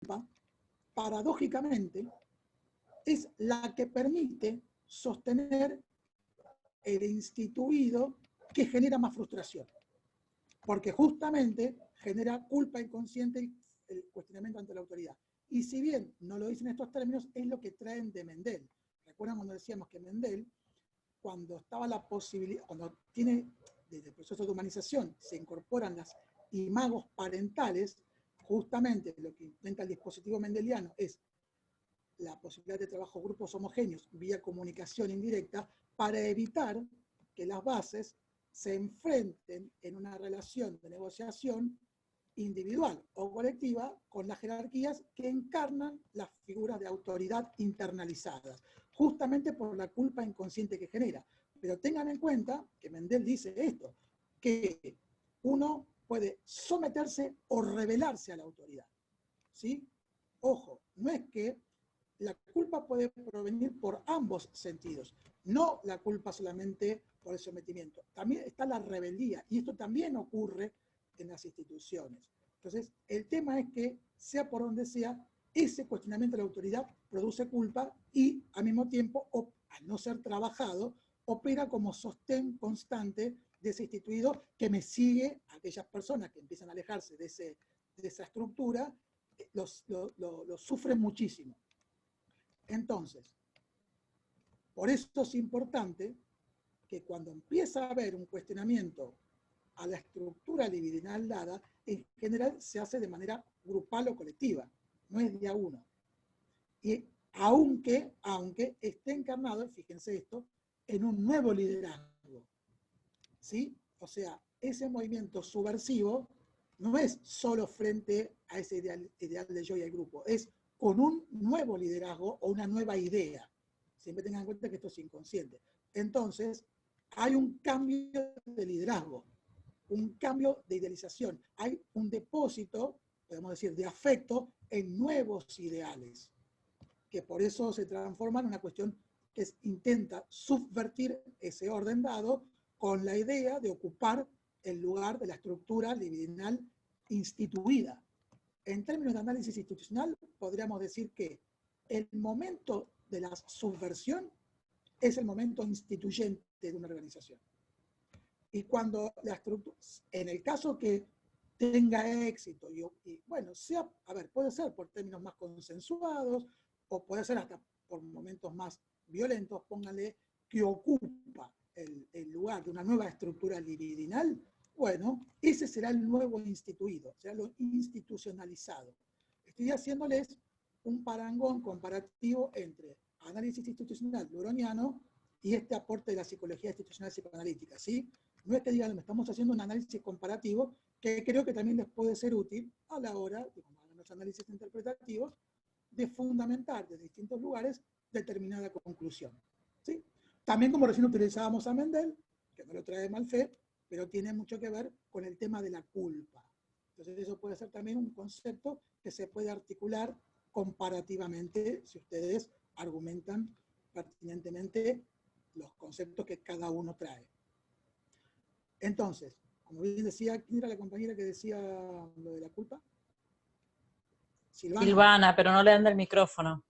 culpa, paradójicamente, es la que permite sostener el instituido que genera más frustración. Porque justamente genera culpa inconsciente el cuestionamiento ante la autoridad. Y si bien no lo dicen estos términos, es lo que traen de Mendel. ¿Recuerdan cuando decíamos que Mendel, cuando estaba la posibilidad, cuando tiene, desde el proceso de humanización, se incorporan las imagos parentales, justamente lo que intenta el dispositivo mendeliano es la posibilidad de trabajo grupos homogéneos vía comunicación indirecta para evitar que las bases se enfrenten en una relación de negociación individual o colectiva con las jerarquías que encarnan las figuras de autoridad internalizadas, justamente por la culpa inconsciente que genera. Pero tengan en cuenta que Mendel dice esto, que uno puede someterse o rebelarse a la autoridad. ¿Sí? Ojo, no es que la culpa puede provenir por ambos sentidos, no la culpa solamente por el sometimiento. También está la rebeldía, y esto también ocurre en las instituciones. Entonces, el tema es que, sea por donde sea, ese cuestionamiento de la autoridad produce culpa y, al mismo tiempo, al no ser trabajado, opera como sostén constante de ese instituido que me sigue a aquellas personas que empiezan a alejarse de esa estructura, lo sufren muchísimo. Entonces, por eso es importante que cuando empieza a haber un cuestionamiento a la estructura libidinal dada, en general se hace de manera grupal o colectiva, no es de a uno. Y aunque esté encarnado, fíjense esto, en un nuevo liderazgo. ¿Sí? O sea, ese movimiento subversivo no es solo frente a ese ideal de yo y el grupo, es con un nuevo liderazgo o una nueva idea. Siempre tengan en cuenta que esto es inconsciente. Entonces, hay un cambio de liderazgo, un cambio de idealización, hay un depósito, podemos decir, de afecto en nuevos ideales, que por eso se transforma en una cuestión que intenta subvertir ese orden dado con la idea de ocupar el lugar de la estructura libidinal instituida. En términos de análisis institucional, podríamos decir que el momento de la subversión es el momento instituyente de una organización. Y cuando la estructura, en el caso que tenga éxito, y bueno, sea, a ver, puede ser por términos más consensuados, o puede ser hasta por momentos más violentos, pónganle que ocupa el lugar de una nueva estructura libidinal, bueno, ese será el nuevo instituido, será lo institucionalizado. Estoy haciéndoles un parangón comparativo entre análisis institucional luroniano y este aporte de la psicología institucional psicoanalítica, ¿sí? No es que digan, estamos haciendo un análisis comparativo que creo que también les puede ser útil a la hora, como hagan los análisis interpretativos, de fundamentar desde distintos lugares determinada conclusión, ¿sí? También como recién utilizábamos a Mendel, que no lo trae de mal fe, pero tiene mucho que ver con el tema de la culpa. Entonces eso puede ser también un concepto que se puede articular comparativamente si ustedes argumentan pertinentemente los conceptos que cada uno trae. Entonces, como bien decía, ¿quién era la compañera que decía lo de la culpa? Silvana, pero no le dan el micrófono.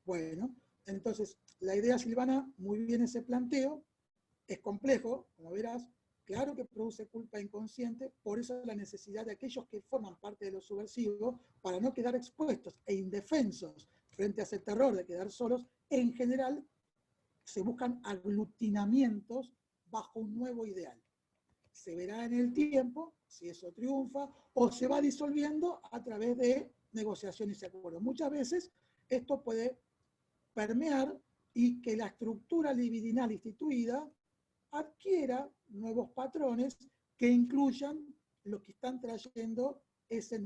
Bueno, entonces, la idea, Silvana, muy bien ese planteo, es complejo, como verás, claro que produce culpa inconsciente, por eso la necesidad de aquellos que forman parte de lo subversivo, para no quedar expuestos e indefensos frente a ese terror de quedar solos, en general se buscan aglutinamientos bajo un nuevo ideal. Se verá en el tiempo si eso triunfa o se va disolviendo a través de negociaciones y acuerdos. Muchas veces esto puede permear y que la estructura libidinal instituida adquiera nuevos patrones que incluyan lo que están trayendo esa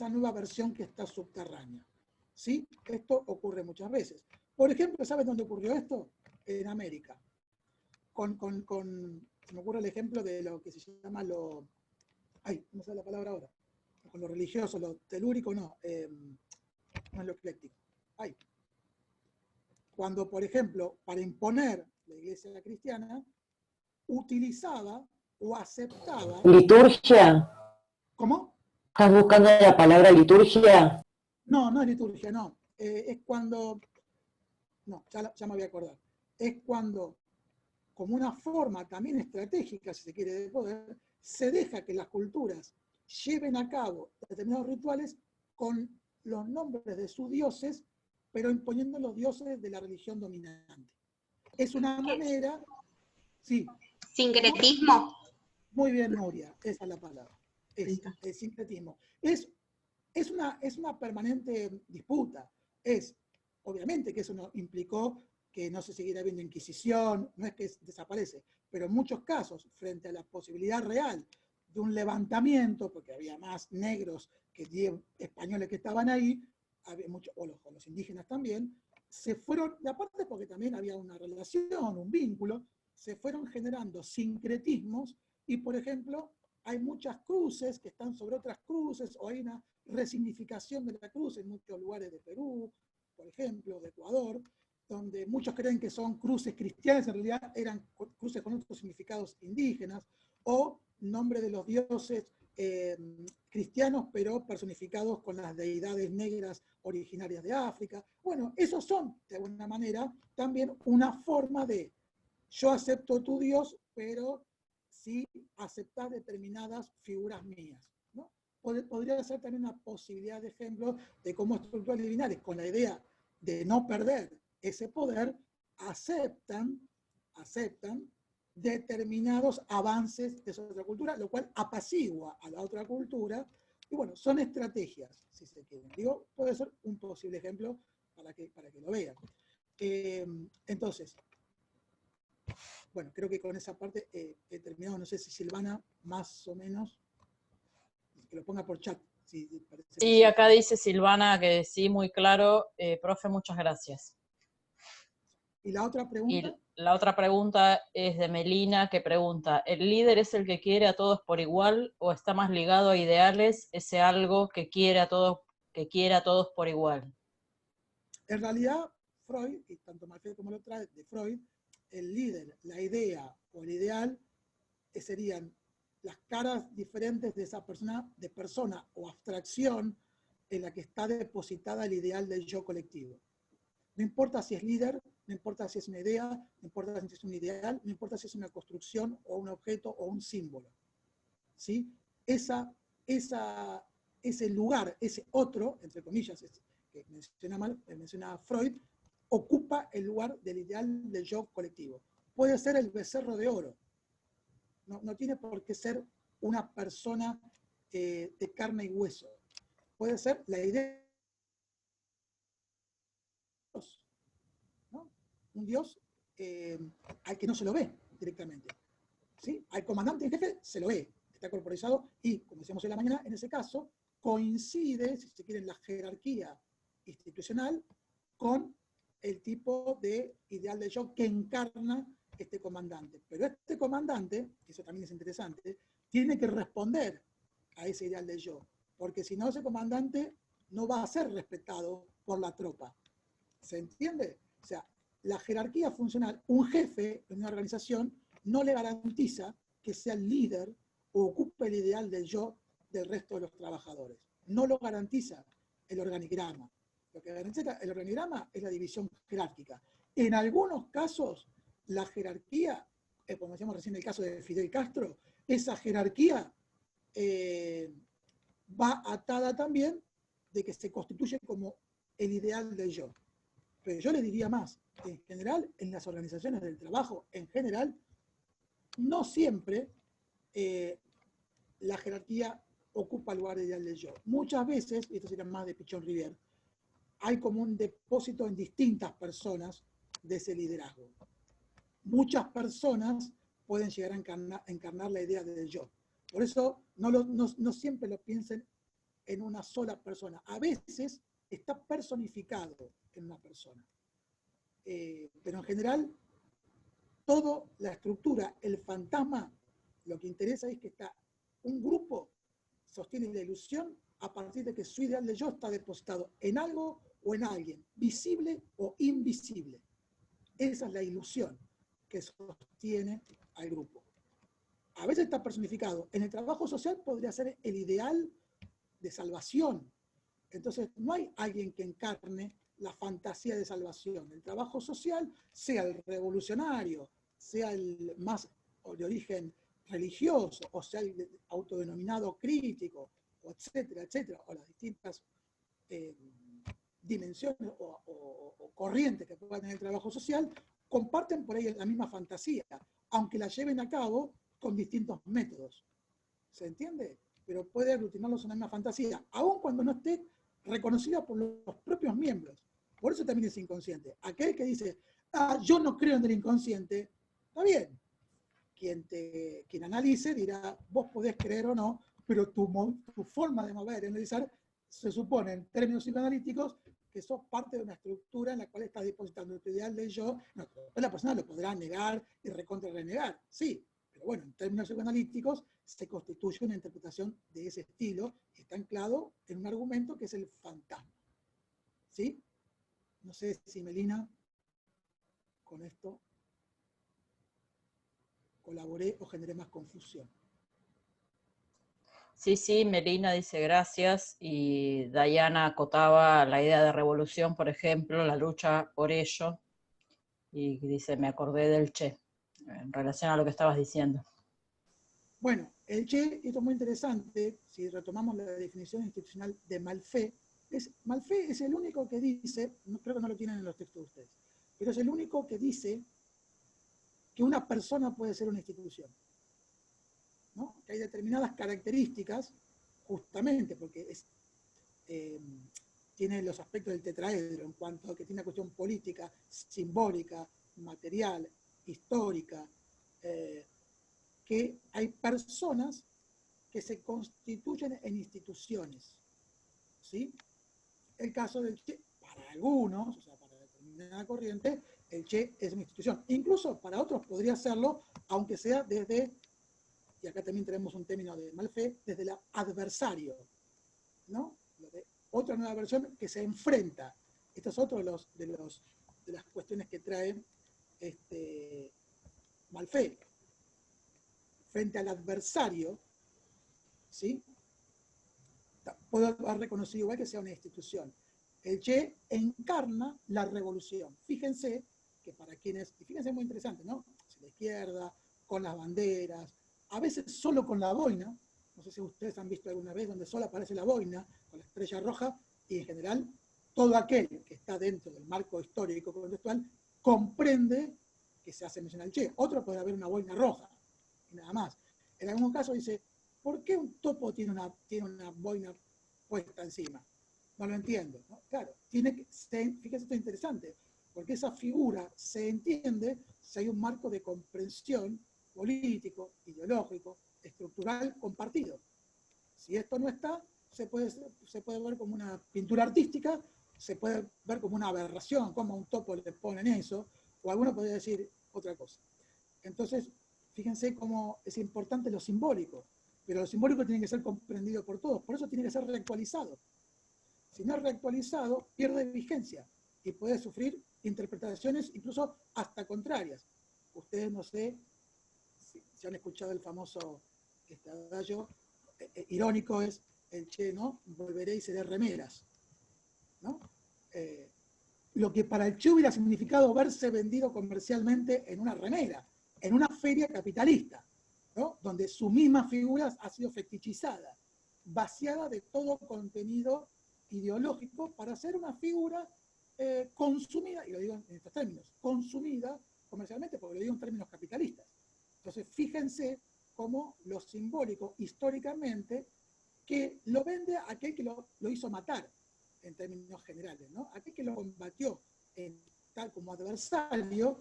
nueva versión que está subterránea. ¿Sí? Esto ocurre muchas veces. Por ejemplo, ¿sabes dónde ocurrió esto? En América. Se me ocurre el ejemplo de lo que se llama no sé la palabra ahora. Con lo religioso, lo telúrico, no es lo ecléctico. Cuando, por ejemplo, para imponer la iglesia cristiana, utilizaba o aceptaba... Liturgia. ¿Cómo? ¿Estás buscando la palabra liturgia? No, no es liturgia, no. Es cuando, no, ya me voy a acordar. Es cuando, como una forma también estratégica, si se quiere, de poder, se deja que las culturas lleven a cabo determinados rituales con los nombres de sus dioses, pero imponiendo los dioses de la religión dominante. Es una manera, sí. Sincretismo. Muy bien, Nuria, esa es la palabra. Es el sincretismo. Es una permanente disputa. Obviamente que eso no implicó que no se siguiera viendo Inquisición, no es que desaparece, pero en muchos casos, frente a la posibilidad real de un levantamiento, porque había más negros que 10 españoles que estaban ahí, había muchos, o los indígenas también, se fueron, y aparte porque también había una relación, un vínculo, se fueron generando sincretismos y, por ejemplo, hay muchas cruces que están sobre otras cruces, o hay una resignificación de la cruz en muchos lugares de Perú, por ejemplo, de Ecuador, donde muchos creen que son cruces cristianas, en realidad eran cruces con otros significados indígenas, o nombre de los dioses cristianos, pero personificados con las deidades negras originarias de África. Bueno, esos son, de alguna manera, también una forma de yo acepto tu Dios, pero sí aceptar determinadas figuras mías, ¿no? Podría ser también una posibilidad de ejemplo de cómo estructuras liminales, con la idea de no perder ese poder, aceptan determinados avances de esa otra cultura, lo cual apacigua a la otra cultura, y bueno, son estrategias, si se quieren. Digo, puede ser un posible ejemplo para que lo vean. Entonces, bueno, creo que con esa parte he terminado. No sé si Silvana, más o menos, que lo ponga por chat. Si parece Sí, acá dice Silvana que sí, muy claro. Profe, muchas gracias. ¿Y la otra pregunta? Y la otra pregunta es de Melina, que pregunta, ¿el líder es el que quiere a todos por igual o está más ligado a ideales, ese algo que quiere a todos por igual? En realidad, Freud, y tanto Marfil como lo trae de Freud, el líder, la idea o el ideal serían las caras diferentes de esa persona o abstracción en la que está depositada el ideal del yo colectivo. No importa si es líder, no importa si es una idea, no importa si es un ideal, no importa si es una construcción o un objeto o un símbolo. ¿Sí? Ese lugar, ese otro, entre comillas, que menciona Freud, ocupa el lugar del ideal del yo colectivo. Puede ser el becerro de oro. No tiene por qué ser una persona de carne y hueso. Puede ser la idea, ¿no? Un Dios al que no se lo ve directamente. ¿Sí? Al comandante en jefe se lo ve, está corporizado y, como decíamos en la mañana, en ese caso, coincide, si se quiere, en la jerarquía institucional con el tipo de ideal de yo que encarna este comandante. Pero este comandante, eso también es interesante, tiene que responder a ese ideal de yo, porque si no, ese comandante no va a ser respetado por la tropa. ¿Se entiende? O sea, la jerarquía funcional, un jefe en una organización no le garantiza que sea el líder o ocupe el ideal del yo del resto de los trabajadores. No lo garantiza el organigrama. Lo que garantiza el organigrama es la división jerárquica. En algunos casos, la jerarquía, como decíamos recién en el caso de Fidel Castro, esa jerarquía va atada también de que se constituye como el ideal del yo. Pero yo le diría más, en general, en las organizaciones del trabajo, en general, no siempre la jerarquía ocupa el lugar ideal del yo. Muchas veces, y esto sería más de Pichon Rivière, hay como un depósito en distintas personas de ese liderazgo. Muchas personas pueden llegar a encarnar la idea del yo. Por eso no siempre lo piensen en una sola persona. A veces está personificado en una persona. Pero en general, toda la estructura, el fantasma, lo que interesa es que está un grupo, sostiene la ilusión a partir de que su ideal de yo está depositado en algo o en alguien, visible o invisible. Esa es la ilusión que sostiene al grupo. A veces está personificado. En el trabajo social podría ser el ideal de salvación, Entonces, no hay alguien que encarne la fantasía de salvación. El trabajo social, sea el revolucionario, sea el más de origen religioso, o sea el autodenominado crítico, o etcétera, etcétera, o las distintas dimensiones o corrientes que pueda tener el trabajo social, comparten por ahí la misma fantasía, aunque la lleven a cabo con distintos métodos. ¿Se entiende? Pero puede aglutinarlos en la misma fantasía, aun cuando no esté reconocida por los propios miembros. Por eso también es inconsciente. Aquel que dice, yo no creo en el inconsciente, está bien. Quien analice dirá, vos podés creer o no, pero tu forma de mover y analizar se supone, en términos psicoanalíticos, que sos parte de una estructura en la cual estás depositando tu ideal de yo. No, la persona lo podrá negar y recontra renegar, sí, pero bueno, en términos psicoanalíticos se constituye una interpretación de ese estilo y está anclado en un argumento que es el fantasma. ¿Sí? No sé si Melina con esto colaboré o generé más confusión. Sí, sí, Melina dice gracias, y Diana acotaba la idea de revolución, por ejemplo, la lucha por ello, y dice, me acordé del Che, en relación a lo que estabas diciendo. Bueno, el Che, esto es muy interesante, si retomamos la definición institucional de Malfé, Malfé es el único que dice, creo que no lo tienen en los textos de ustedes, pero es el único que dice que una persona puede ser una institución, ¿no? Que hay determinadas características, justamente porque tiene los aspectos del tetraedro, en cuanto a que tiene una cuestión política, simbólica, material, histórica, que hay personas que se constituyen en instituciones, ¿sí? El caso del Che, para algunos, o sea, para determinada corriente, el Che es una institución. Incluso para otros podría serlo, aunque sea desde, y acá también tenemos un término de Malfé, desde el adversario, ¿no? Otra nueva versión que se enfrenta. Esto es otro de las cuestiones que trae Malfé. Frente al adversario, ¿sí? Puedo haber reconocido igual que sea una institución. El Che encarna la revolución. Fíjense que para quienes, y fíjense muy interesante, ¿no? Hacia la izquierda, con las banderas, a veces solo con la boina, no sé si ustedes han visto alguna vez donde solo aparece la boina, con la estrella roja, y en general todo aquel que está dentro del marco histórico contextual comprende que se hace mención al Che. Otro puede haber una boina roja, y nada más. En algún caso dice, ¿por qué un topo tiene una boina puesta encima? No lo entiendo, ¿no? Claro, fíjese, esto es interesante, porque esa figura se entiende si hay un marco de comprensión político, ideológico, estructural compartido. Si esto no está, se puede ver como una pintura artística, se puede ver como una aberración, como a un topo le ponen eso, o alguno podría decir otra cosa. Entonces, fíjense cómo es importante lo simbólico, pero lo simbólico tiene que ser comprendido por todos, por eso tiene que ser reactualizado. Si no es reactualizado, pierde vigencia y puede sufrir interpretaciones incluso hasta contrarias. Ustedes no sé si han escuchado el famoso adagio, irónico es el Che, ¿no? Volveré y seré remeras, ¿no? Lo que para el Che hubiera significado verse vendido comercialmente en una remera, en una feria capitalista, ¿no? Donde su misma figura ha sido fetichizada, vaciada de todo contenido ideológico para ser una figura consumida, y lo digo en estos términos, consumida comercialmente, porque lo digo en términos capitalistas. Entonces, fíjense cómo lo simbólico históricamente que lo vende aquel que lo hizo matar, en términos generales, ¿no? Aquel que lo combatió tal como adversario,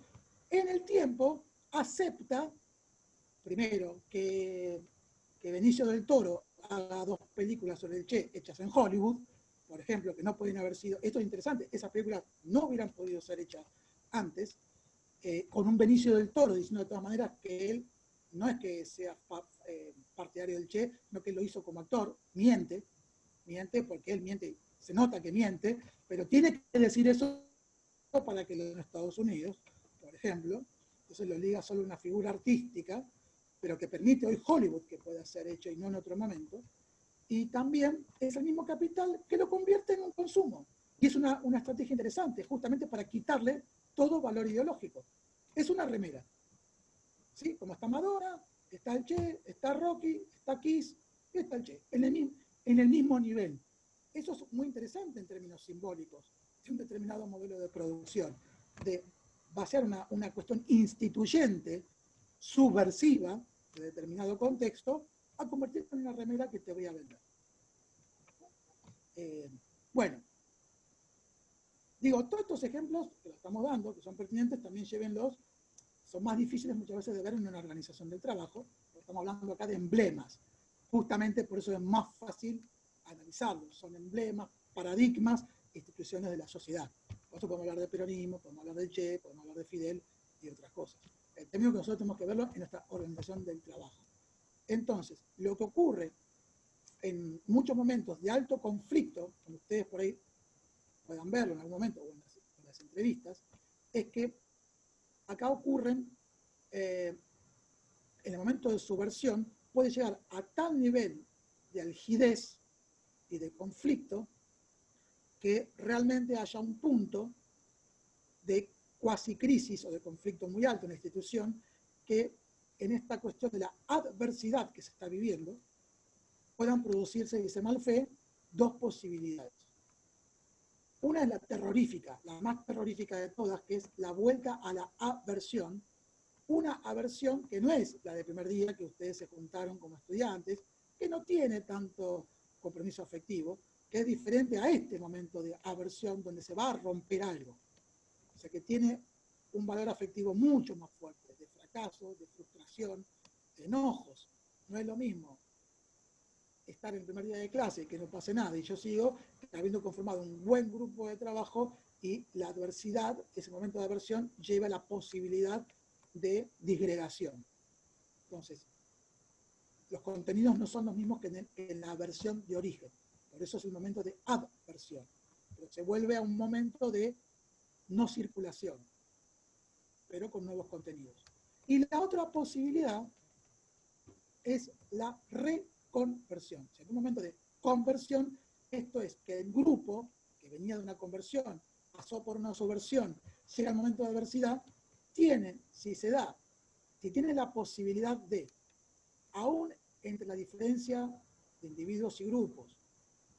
en el tiempo acepta, primero, que Benicio del Toro haga 2 películas sobre el Che hechas en Hollywood, por ejemplo, que no pueden haber sido, esto es interesante, esas películas no hubieran podido ser hechas antes, con un Benicio del Toro diciendo de todas maneras que él no es que sea partidario del Che, sino que lo hizo como actor, miente porque él miente, se nota que miente, pero tiene que decir eso para que lo den en Estados Unidos, por ejemplo. Entonces lo liga solo una figura artística, pero que permite hoy Hollywood que pueda ser hecho y no en otro momento. y también es el mismo capital que lo convierte en un consumo. Y es una estrategia interesante, justamente para quitarle todo valor ideológico. Es una remera. ¿Sí? Como está Madonna, está el Che, está Rocky, está Kiss, y está el Che, en el mismo nivel. Eso es muy interesante en términos simbólicos de un determinado modelo de producción, de vaciar una cuestión instituyente, subversiva, de determinado contexto, a convertirlo en una remera que te voy a vender. Bueno, digo, todos estos ejemplos que los estamos dando, que son pertinentes, también llévenlos, son más difíciles muchas veces de ver en una organización del trabajo, porque estamos hablando acá de emblemas, justamente por eso es más fácil analizarlos, son emblemas, paradigmas, instituciones de la sociedad. Por eso podemos hablar de peronismo, podemos hablar del Che, podemos hablar de Fidel y otras cosas. El término que nosotros tenemos que verlo en nuestra organización del trabajo. Entonces, lo que ocurre en muchos momentos de alto conflicto, como ustedes por ahí puedan verlo en algún momento o en las entrevistas, es que acá ocurren, en el momento de subversión, puede llegar a tal nivel de algidez y de conflicto que realmente haya un punto de cuasi crisis o de conflicto muy alto en la institución, que en esta cuestión de la adversidad que se está viviendo, puedan producirse, dice Malfé, dos posibilidades. Una es la terrorífica, la más terrorífica de todas, que es la vuelta a la aversión, una aversión que no es la del primer día que ustedes se juntaron como estudiantes, que no tiene tanto compromiso afectivo, que es diferente a este momento de aversión donde se va a romper algo. O sea que tiene un valor afectivo mucho más fuerte, de fracaso, de frustración, de enojos. No es lo mismo estar en el primer día de clase y que no pase nada y yo sigo habiendo conformado un buen grupo de trabajo y la adversidad, ese momento de aversión, lleva a la posibilidad de disgregación. Entonces, los contenidos no son los mismos que en la aversión de origen. Por eso es el momento de adversión. Pero se vuelve a un momento de no circulación, pero con nuevos contenidos. Y la otra posibilidad es la reconversión. O sea, en un momento de conversión, esto es que el grupo que venía de una conversión, pasó por una subversión, llega al momento de adversidad, tiene, si se da, si tiene la posibilidad de, aún entre la diferencia de individuos y grupos,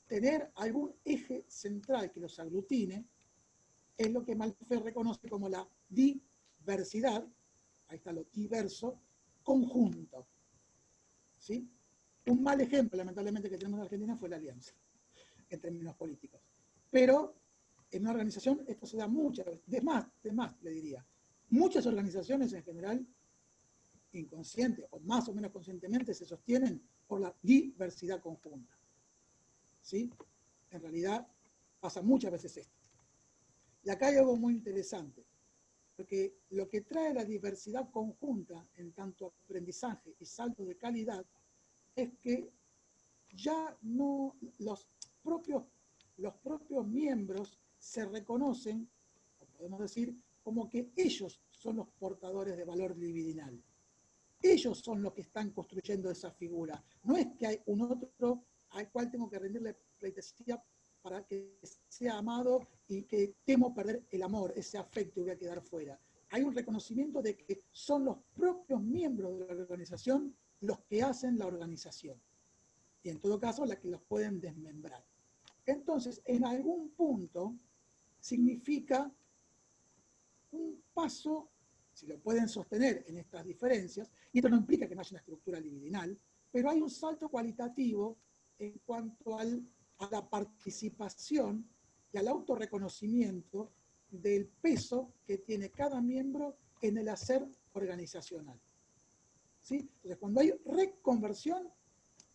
tener algún eje central que los aglutine, es lo que Malfé reconoce como la diversidad, ahí está lo diverso, conjunto. ¿Sí? Un mal ejemplo, lamentablemente, que tenemos en Argentina fue la alianza, en términos políticos. Pero en una organización esto se da muchas veces, de más, le diría. Muchas organizaciones en general, inconsciente o más o menos conscientemente, se sostienen por la diversidad conjunta. ¿Sí? En realidad pasa muchas veces esto. Y acá hay algo muy interesante, porque lo que trae la diversidad conjunta en tanto aprendizaje y salto de calidad es que ya no los propios miembros se reconocen, o podemos decir, como que ellos son los portadores de valor libidinal. Ellos son los que están construyendo esa figura. No es que hay un otro al cual tengo que rendirle pleitesía para que sea amado y que temo perder el amor, ese afecto y voy a quedar fuera. Hay un reconocimiento de que son los propios miembros de la organización los que hacen la organización. Y en todo caso, la que los pueden desmembrar. Entonces, en algún punto, significa un paso, si lo pueden sostener en estas diferencias, y esto no implica que no haya una estructura libidinal, pero hay un salto cualitativo en cuanto a la participación y al autorreconocimiento del peso que tiene cada miembro en el hacer organizacional. ¿Sí? Entonces, cuando hay reconversión,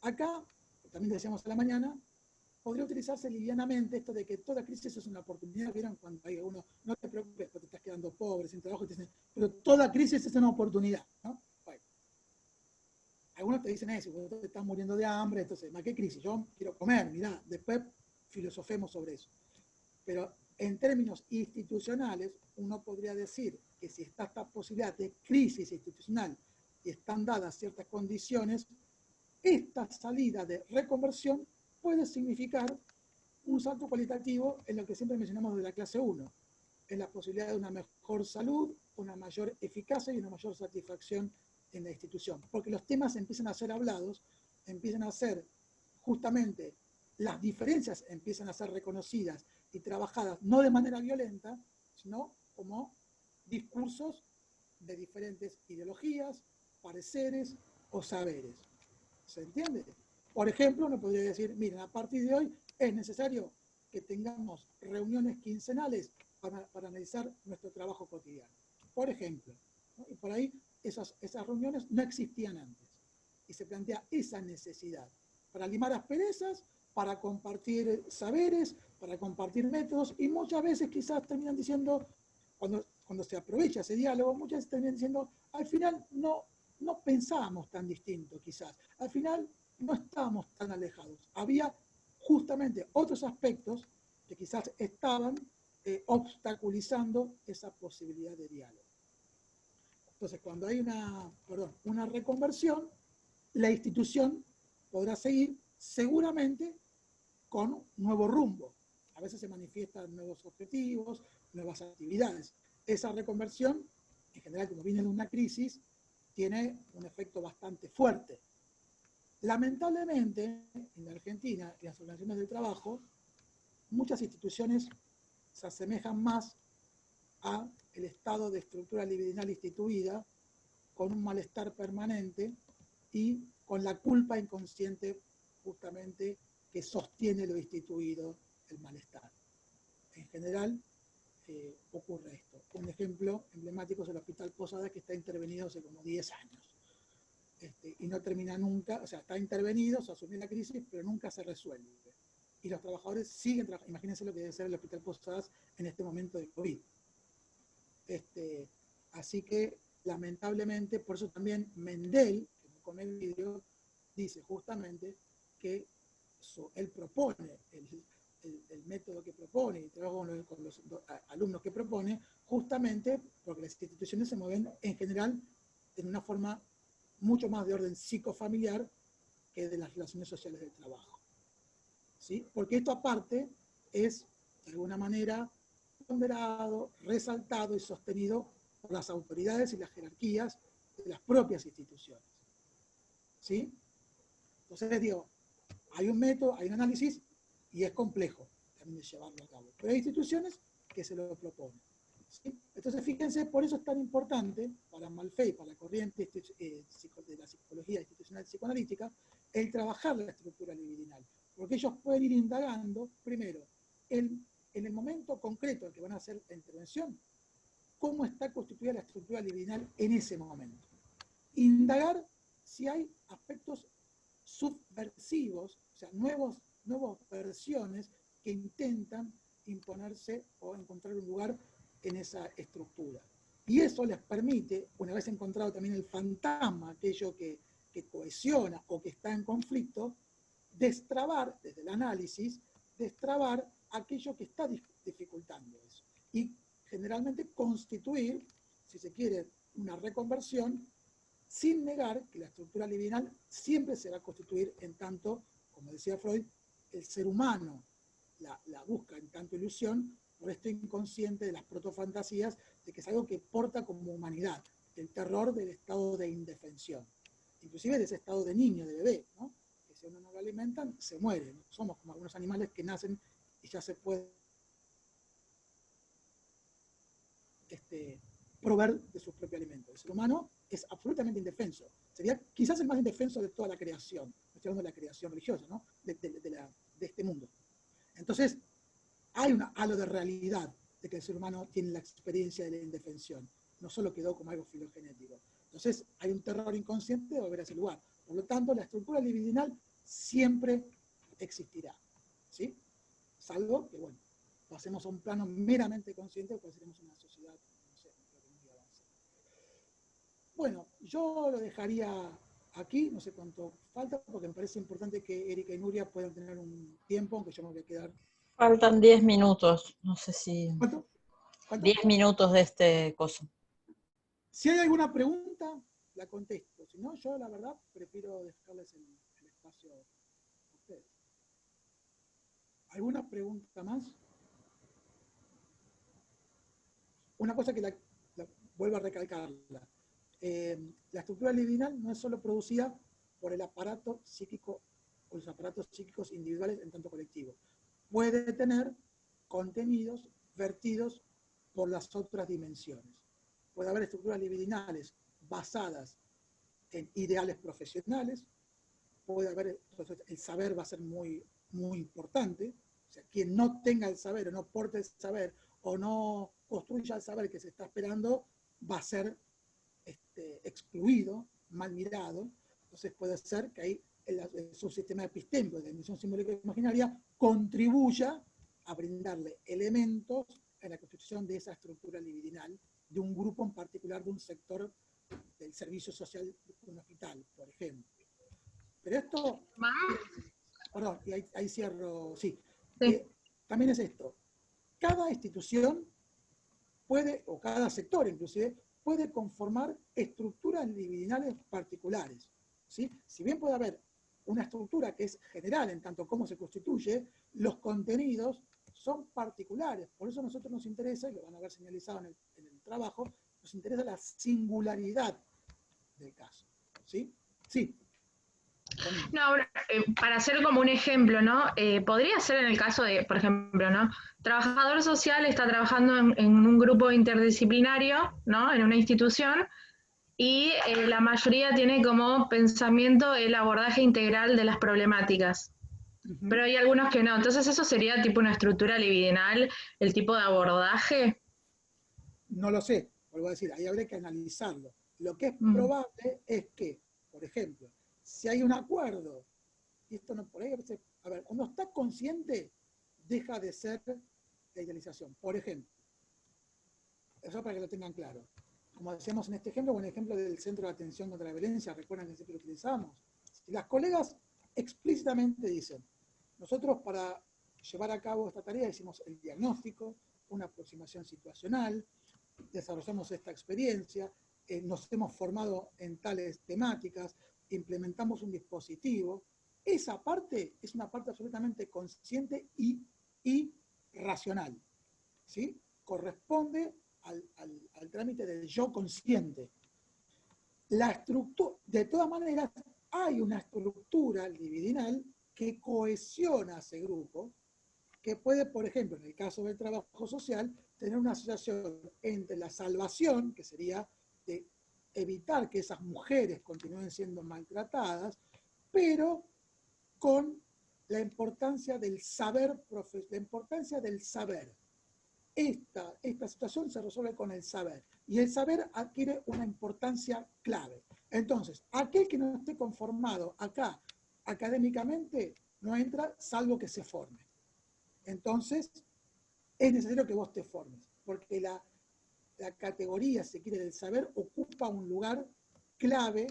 acá, también decíamos a la mañana, podría utilizarse livianamente esto de que toda crisis es una oportunidad. ¿Vieron? Cuando hay uno, no te preocupes porque te estás quedando pobre, sin trabajo, te dicen, pero toda crisis es una oportunidad, ¿no? Bueno, algunos te dicen eso, porque te estás muriendo de hambre, entonces, ¿qué crisis? Yo quiero comer, mirá, después filosofemos sobre eso. Pero en términos institucionales, uno podría decir que si está esta posibilidad de crisis institucional y están dadas ciertas condiciones, esta salida de reconversión puede significar un salto cualitativo en lo que siempre mencionamos de la clase 1, en la posibilidad de una mejor salud, una mayor eficacia y una mayor satisfacción en la institución. Porque los temas empiezan a ser hablados, empiezan a ser justamente, las diferencias empiezan a ser reconocidas y trabajadas no de manera violenta, sino como discursos de diferentes ideologías, pareceres o saberes. ¿Se entiende? Por ejemplo, uno podría decir, miren, a partir de hoy es necesario que tengamos reuniones quincenales para analizar nuestro trabajo cotidiano. Por ejemplo, ¿no? Y por ahí esas reuniones no existían antes. Y se plantea esa necesidad para limar asperezas, para compartir saberes, para compartir métodos, y muchas veces quizás terminan diciendo, cuando se aprovecha ese diálogo, muchas veces terminan diciendo, al final no pensábamos tan distinto quizás, al final no estábamos tan alejados. Había justamente otros aspectos que quizás estaban obstaculizando esa posibilidad de diálogo. Entonces, cuando hay una reconversión, la institución podrá seguir seguramente con un nuevo rumbo. A veces se manifiestan nuevos objetivos, nuevas actividades. Esa reconversión, en general, como viene de una crisis, tiene un efecto bastante fuerte. Lamentablemente, en la Argentina y las organizaciones del trabajo, muchas instituciones se asemejan más a el estado de estructura libidinal instituida, con un malestar permanente y con la culpa inconsciente justamente que sostiene lo instituido, el malestar. En general ocurre esto. Un ejemplo emblemático es el Hospital Posadas, que está intervenido hace como 10 años. Y no termina nunca, o sea, está intervenido, se asumió la crisis, pero nunca se resuelve. Y los trabajadores siguen trabajando. Imagínense lo que debe ser el Hospital Posadas en este momento de COVID. Así que, lamentablemente, por eso también Mendel, en Come el Vidrio, dice justamente que él propone el método que propone y trabaja con los alumnos que propone, justamente porque las instituciones se mueven en general en una forma mucho más de orden psicofamiliar que de las relaciones sociales del trabajo. ¿Sí? Porque esto aparte es, de alguna manera, ponderado, resaltado y sostenido por las autoridades y las jerarquías de las propias instituciones. ¿Sí? Entonces, digo, hay un método, hay un análisis, y es complejo también de llevarlo a cabo. Pero hay instituciones que se lo proponen. ¿Sí? Entonces, fíjense, por eso es tan importante para Malfei, para la corriente de la psicología institucional psicoanalítica, el trabajar la estructura libidinal. Porque ellos pueden ir indagando, primero, en el momento concreto en que van a hacer la intervención, cómo está constituida la estructura libidinal en ese momento. Indagar si hay aspectos subversivos, o sea, nuevas versiones que intentan imponerse o encontrar un lugar en esa estructura. Y eso les permite, una vez encontrado también el fantasma, aquello que cohesiona o que está en conflicto, destrabar, desde el análisis, destrabar aquello que está dificultando eso. Y generalmente constituir, si se quiere, una reconversión, sin negar que la estructura libidinal siempre se va a constituir en tanto, como decía Freud, el ser humano la busca en tanto ilusión por esto inconsciente de las protofantasías de que es algo que porta como humanidad, el terror del estado de indefensión, inclusive de ese estado de niño, de bebé, ¿no? Que si uno no lo alimentan, se muere, ¿no? Somos como algunos animales que nacen y ya se puede proveer de su propio alimento. El ser humano es absolutamente indefenso. Sería quizás el más indefenso de toda la creación. No estoy hablando de la creación religiosa, ¿no? De este mundo. Entonces, hay un halo de realidad de que el ser humano tiene la experiencia de la indefensión. No solo quedó como algo filogenético. Entonces, hay un terror inconsciente de volver a ese lugar. Por lo tanto, la estructura libidinal siempre existirá. ¿Sí? Salvo que, bueno, pasemos a un plano meramente consciente, pues seremos una sociedad, no sé, muy avanzada. Bueno, yo lo dejaría aquí, no sé cuánto falta, porque me parece importante que Erika y Nuria puedan tener un tiempo, aunque yo me voy a quedar. Faltan 10 minutos, no sé si... ¿Cuánto? 10 minutos de este coso. Si hay alguna pregunta, la contesto. Si no, yo la verdad prefiero dejarles el espacio a ustedes. ¿Alguna pregunta más? Una cosa que vuelvo a recalcarla. La estructura libidinal no es solo producida por el aparato psíquico o los aparatos psíquicos individuales en tanto colectivo. Puede tener contenidos vertidos por las otras dimensiones. Puede haber estructuras libidinales basadas en ideales profesionales, puede haber, entonces el saber va a ser muy, muy importante. O sea, quien no tenga el saber o no porte el saber o no construya el saber que se está esperando va a ser excluido, mal mirado. Entonces puede ser que ahí el subsistema epistémico de la dimensión simbólica imaginaria contribuya a brindarle elementos en la constitución de esa estructura libidinal de un grupo en particular, de un sector del servicio social de un hospital, por ejemplo. Pero esto, perdón, y ahí cierro, sí. También es esto, cada institución puede, o cada sector inclusive, puede conformar estructuras libidinales particulares, ¿sí? Si bien puede haber una estructura que es general en tanto cómo se constituye, los contenidos son particulares. Por eso a nosotros nos interesa, y lo van a ver señalizado en el trabajo, nos interesa la singularidad del caso, ¿sí? Sí. No, para hacer como un ejemplo, ¿no? Podría ser en el caso de, por ejemplo, ¿no? Trabajador social está trabajando en un grupo interdisciplinario, ¿no? En una institución, y la mayoría tiene como pensamiento el abordaje integral de las problemáticas. Pero hay algunos que no. Entonces, ¿eso sería tipo una estructura libidinal, el tipo de abordaje? No lo sé, vuelvo a decir, ahí habría que analizarlo. Lo que es probable es que, por ejemplo, si hay un acuerdo, y esto no por ahí, a ver, cuando está consciente, deja de ser la idealización. Por ejemplo, eso para que lo tengan claro. Como decíamos en este ejemplo, o en el ejemplo del Centro de Atención contra la Violencia, recuerdan que siempre lo utilizamos. Si las colegas explícitamente dicen, nosotros para llevar a cabo esta tarea hicimos el diagnóstico, una aproximación situacional, desarrollamos esta experiencia, nos hemos formado en tales temáticas, implementamos un dispositivo. Esa parte es una parte absolutamente consciente y racional, ¿sí? Corresponde al trámite del yo consciente. La estructura, de todas maneras, hay una estructura libidinal que cohesiona a ese grupo, que puede, por ejemplo, en el caso del trabajo social, tener una asociación entre la salvación, que sería de evitar que esas mujeres continúen siendo maltratadas, pero con la importancia del saber, la importancia del saber. Esta situación se resuelve con el saber, y el saber adquiere una importancia clave. Entonces, aquel que no esté conformado acá académicamente no entra salvo que se forme. Entonces, es necesario que vos te formes, porque la categoría, si quiere, del saber ocupa un lugar clave,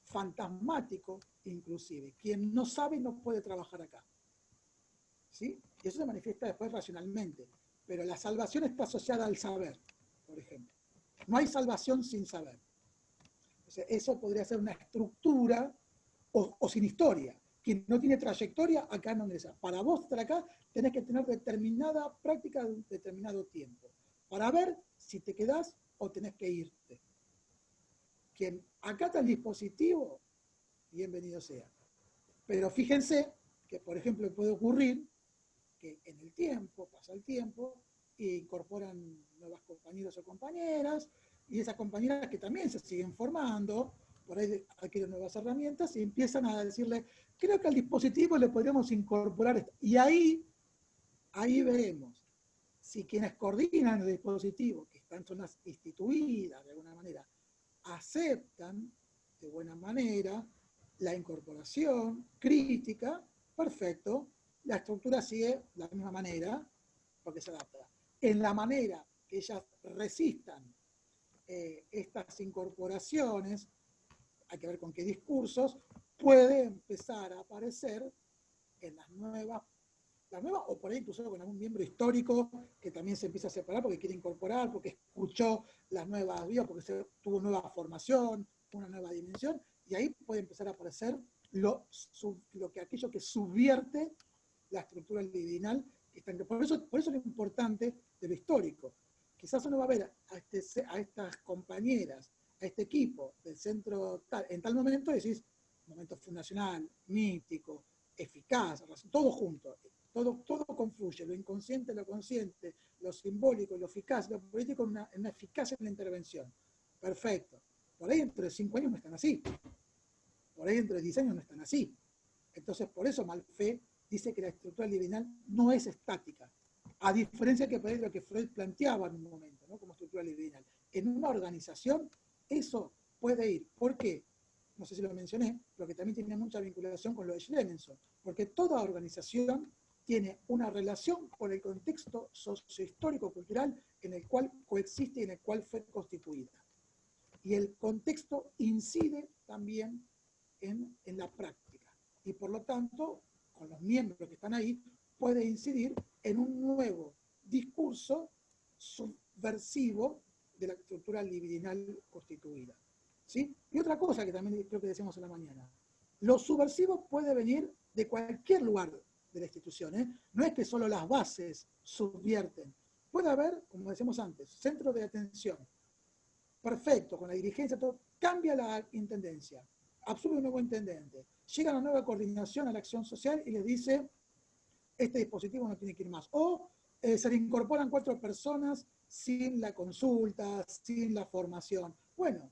fantasmático inclusive. Quien no sabe no puede trabajar acá. ¿Sí? Y eso se manifiesta después racionalmente. Pero la salvación está asociada al saber, por ejemplo. No hay salvación sin saber. O sea, eso podría ser una estructura o sin historia. Quien no tiene trayectoria, acá no ingresa. Para vos estar acá, tenés que tener determinada práctica de un determinado tiempo, para ver si te quedás o tenés que irte. Quien acata el dispositivo, bienvenido sea. Pero fíjense que, por ejemplo, puede ocurrir que en el tiempo, pasa el tiempo, e incorporan nuevas compañeros o compañeras, y esas compañeras que también se siguen formando, por ahí adquieren nuevas herramientas y empiezan a decirle, creo que al dispositivo le podríamos incorporar esto. Y ahí veremos si quienes coordinan el dispositivo, que están zonas instituidas de alguna manera, aceptan de buena manera la incorporación crítica, perfecto, la estructura sigue de la misma manera, porque se adapta. En la manera que ellas resistan estas incorporaciones, hay que ver con qué discursos, puede empezar a aparecer en las nuevas, o por ahí incluso con algún miembro histórico que también se empieza a separar porque quiere incorporar, porque escuchó las nuevas vías, porque tuvo nueva formación, una nueva dimensión, y ahí puede empezar a aparecer aquello que subvierte la estructura libidinal. Por eso es lo importante de lo histórico. Quizás uno va a ver a estas compañeras, a este equipo del centro tal, en tal momento, decís, momento fundacional, místico, eficaz, todo junto, todo confluye, lo inconsciente, lo consciente, lo simbólico, lo eficaz, lo político, en una eficacia en la intervención. Perfecto. Por ahí dentro de 5 años no están así. Por ahí dentro de 10 años no están así. Entonces, por eso Malfé dice que la estructura libidinal no es estática, a diferencia que por ahí lo que Freud planteaba en un momento, ¿no? Como estructura libidinal. En una organización, eso puede ir. ¿Por qué? No sé si lo mencioné, pero que también tiene mucha vinculación con lo de Schlemenson, porque toda organización tiene una relación con el contexto sociohistórico-cultural en el cual coexiste y en el cual fue constituida. Y el contexto incide también en la práctica. Y por lo tanto, con los miembros que están ahí, puede incidir en un nuevo discurso subversivo de la estructura libidinal constituida. ¿Sí? Y otra cosa que también creo que decíamos en la mañana, lo subversivo puede venir de cualquier lugar de la institución, ¿eh? No es que solo las bases subvierten. Puede haber, como decíamos antes, centro de atención. Perfecto, con la dirigencia, todo, cambia la intendencia, absorbe un nuevo intendente, llega una nueva coordinación a la acción social y les dice, este dispositivo no tiene que ir más. O se le incorporan 4 personas sin la consulta, sin la formación. Bueno,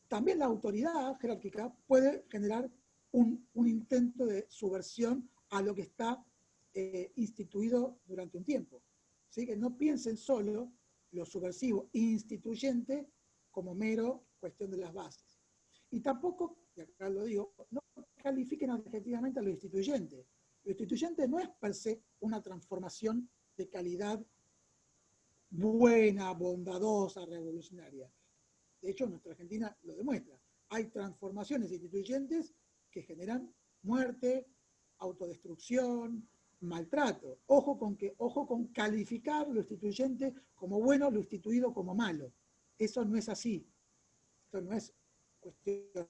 también la autoridad jerárquica puede generar un intento de subversión a lo que está instituido durante un tiempo. ¿Sí? Que no piensen solo lo subversivo instituyente como mero cuestión de las bases. Y tampoco, y acá lo digo, no califiquen adjetivamente a lo instituyente. Lo instituyente no es per se una transformación de calidad buena, bondadosa, revolucionaria. De hecho, nuestra Argentina lo demuestra. Hay transformaciones instituyentes que generan muerte, autodestrucción, maltrato. Ojo con calificar lo instituyente como bueno, lo instituido como malo. Eso no es así. Esto no es cuestión.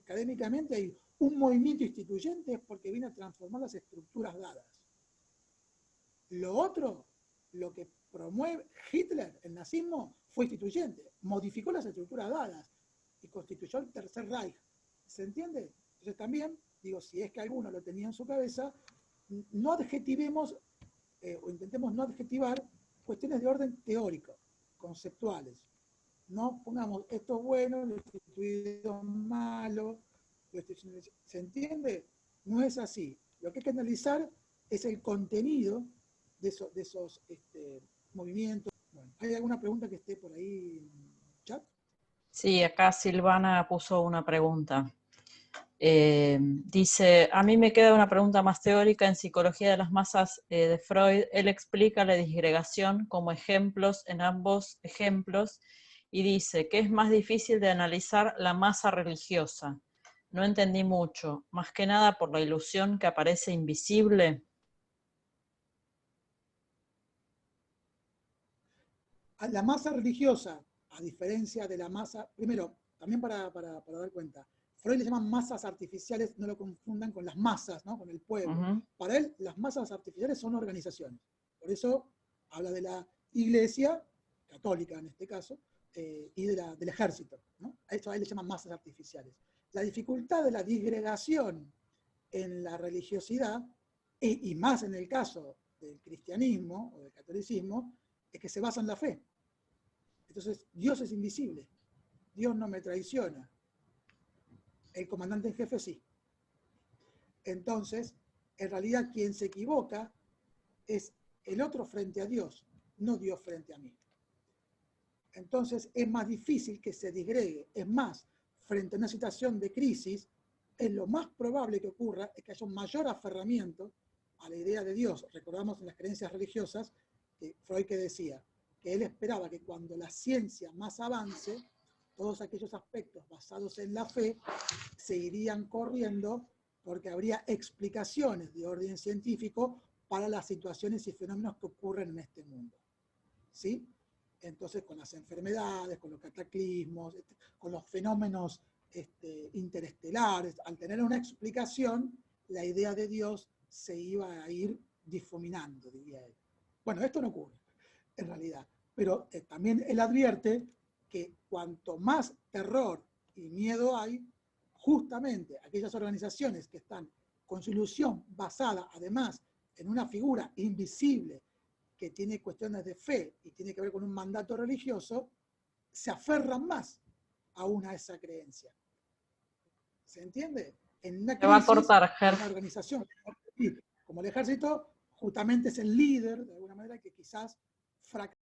Académicamente hay un movimiento instituyente es porque viene a transformar las estructuras dadas. Lo otro, lo que promueve Hitler, el nazismo, fue instituyente, modificó las estructuras dadas y constituyó el Tercer Reich. ¿Se entiende? Entonces también, digo, si es que alguno lo tenía en su cabeza, no adjetivemos o intentemos no adjetivar cuestiones de orden teórico, conceptuales. No pongamos esto es bueno, lo instituido malo, ¿se entiende? No es así. Lo que hay que analizar es el contenido de esos movimientos. Bueno, ¿hay alguna pregunta que esté por ahí en el chat? Sí, acá Silvana puso una pregunta. Dice, a mí me queda una pregunta más teórica. En Psicología de las Masas de Freud, él explica la disgregación como ejemplos en ambos ejemplos y dice que es más difícil de analizar la masa religiosa. No entendí mucho, más que nada por la ilusión que aparece invisible. La masa religiosa, a diferencia de la masa, primero, también para dar cuenta, Freud le llama masas artificiales, no lo confundan con las masas, ¿no? Con el pueblo. Para él, las masas artificiales son organizaciones. Por eso habla de la iglesia, católica en este caso, y del ejército, ¿no? A eso a él le llaman masas artificiales. La dificultad de la disgregación en la religiosidad, y más en el caso del cristianismo o del catolicismo, es que se basa en la fe. Entonces, Dios es invisible. Dios no me traiciona. El comandante en jefe sí. Entonces, en realidad quien se equivoca es el otro frente a Dios, no Dios frente a mí. Entonces, es más difícil que se disgregue. Es más, frente a una situación de crisis, es lo más probable que ocurra es que haya un mayor aferramiento a la idea de Dios. Recordamos en las creencias religiosas que Freud que decía que él esperaba que cuando la ciencia más avance, todos aquellos aspectos basados en la fe se irían corriendo porque habría explicaciones de orden científico para las situaciones y fenómenos que ocurren en este mundo. ¿Sí? Entonces, con las enfermedades, con los cataclismos, con los fenómenos interestelares, al tener una explicación, la idea de Dios se iba a ir difuminando, diría él. Bueno, esto no ocurre, en realidad, pero también él advierte que cuanto más terror y miedo hay, justamente aquellas organizaciones que están con su ilusión basada, además, en una figura invisible que tiene cuestiones de fe y tiene que ver con un mandato religioso, se aferran más aún a esa creencia. ¿Se entiende? En una va a crisis, cortar, Ger. una organización como el ejército, justamente es el líder, de alguna manera, que quizás